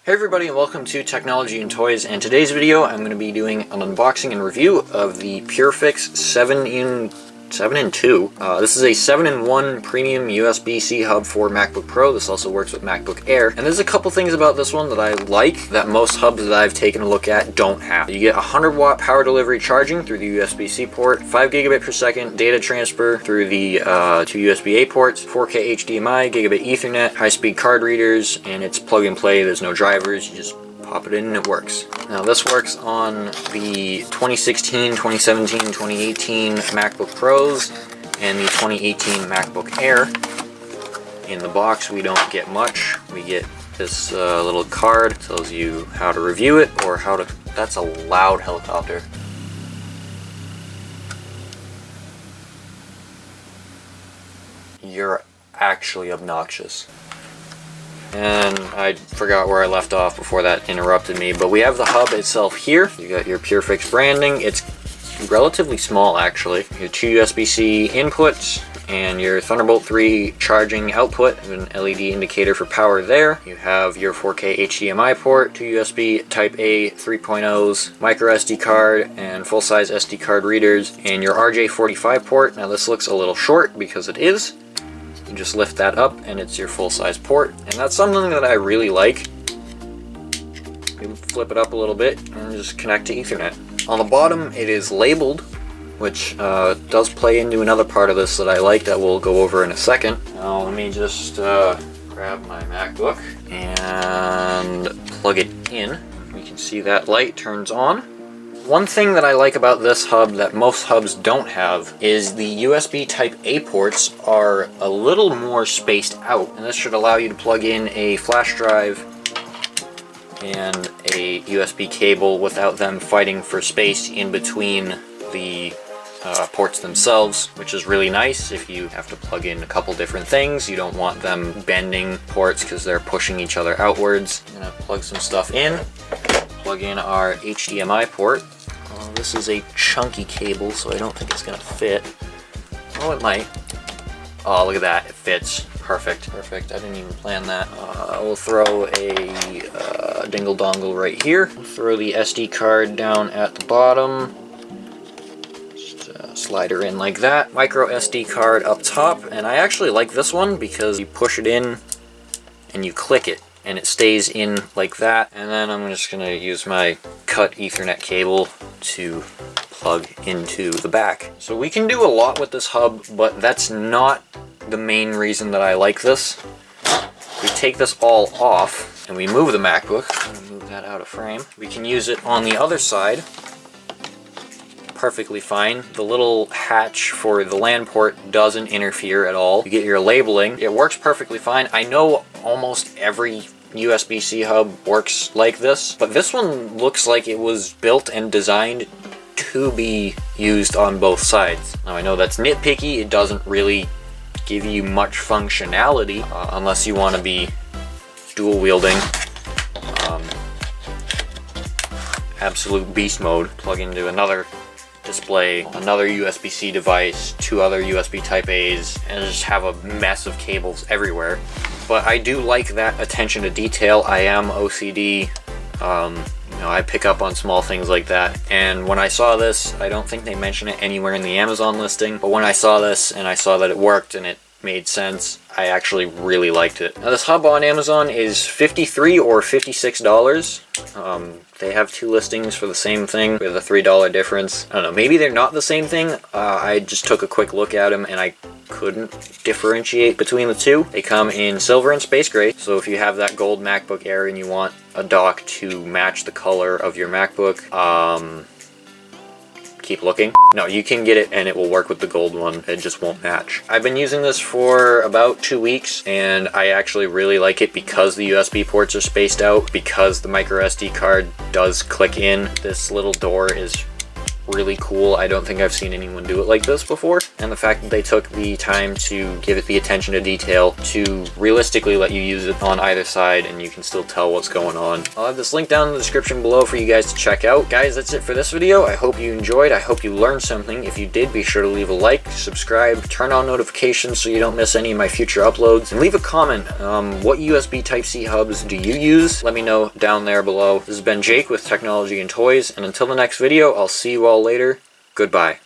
Hey everybody, and welcome to Technology and Toys. And today's video I'm going to be doing an unboxing and review of the Purefix 7-in-2. This is a 7-in-1 premium USB-C hub for MacBook Pro. This also works with MacBook Air. And there's a couple things about this one that I like that most hubs that I've taken a look at don't have. You get 100 watt power delivery charging through the USB-C port, 5 gigabit per second data transfer through the two USB-A ports, 4K HDMI, gigabit Ethernet, high-speed card readers, and it's plug and play. There's no drivers. You just pop it in and it works. Now this works on the 2016, 2017, 2018 MacBook Pros and the 2018 MacBook Air. In the box we don't get much. We get this little card that tells you how to review it or how to... That's a loud helicopter. You're actually obnoxious. And I forgot where I left off before that interrupted me, but we have the hub itself here. You got your Purefix branding. It's relatively small actually. Your two USB-C inputs and your Thunderbolt 3 charging output, an LED indicator for power there. You have your 4K HDMI port, two USB Type A 3.0s, micro SD card, and full-size SD card readers, and your RJ45 port. Now this looks a little short because it is. You just lift that up and it's your full-size port, and that's something that I really like. You flip it up a little bit and just connect to Ethernet. On the bottom it is labeled, which does play into another part of this that I like that we'll go over in a second. Now let me just grab my MacBook and plug it in. You can see that light turns on. One thing that I like about this hub that most hubs don't have is the USB Type A ports are a little more spaced out, and this should allow you to plug in a flash drive and a USB cable without them fighting for space in between the ports themselves, which is really nice if you have to plug in a couple different things. You don't want them bending ports because they're pushing each other outwards. I'm gonna plug some stuff in. Plug in our HDMI port. This is a chunky cable, so I don't think it's gonna fit. Oh, it might. Oh, look at that, it fits. Perfect, perfect. I didn't even plan that. We'll throw a dingle dongle right here. We'll throw the SD card down at the bottom. Just slide her in like that. Micro SD card up top, and I actually like this one because you push it in and you click it, and it stays in like that. And then I'm just gonna use my cut Ethernet cable to plug into the back. So we can do a lot with this hub, but that's not the main reason that I like this. We take this all off and we move the MacBook. I'm gonna move that out of frame. We can use it on the other side perfectly fine. The little hatch for the LAN port doesn't interfere at all. You get your labeling. It works perfectly fine. I know almost every USB-C hub works like this, but this one looks like it was built and designed to be used on both sides. Now I know that's nitpicky. It doesn't really give you much functionality unless you want to be dual wielding. Absolute beast mode. Plug into another display, another USB-C device, two other USB Type A's, and just have a mess of cables everywhere. But I do like that attention to detail. I am OCD. You know, I pick up on small things like that. And when I saw this, I don't think they mention it anywhere in the Amazon listing, but when I saw this and I saw that it worked and it made sense, I actually really liked it. Now this hub on Amazon is $53 or $56. They have two listings for the same thing with a $3 difference. I don't know, maybe they're not the same thing. I just took a quick look at them and I couldn't differentiate between the two. They come in silver and space gray, so if you have that gold MacBook Air and you want a dock to match the color of your MacBook, keep looking. No, you can get it and it will work with the gold one. It just won't match. I've been using this for about 2 weeks and I actually really like it because the USB ports are spaced out, because the micro SD card does click in. This little door is really cool. I don't think I've seen anyone do it like this before, and the fact that they took the time to give it the attention to detail to realistically let you use it on either side and you can still tell what's going on. I'll have this link down in the description below for you guys to check out. Guys, that's it for this video. I hope you enjoyed. I hope you learned something. If you did, be sure to leave a like, subscribe, turn on notifications so you don't miss any of my future uploads, and leave a comment. What USB Type-C hubs do you use? Let me know down there below. This has been Jake with Technology and Toys, and until the next video, I'll see you all later. Goodbye.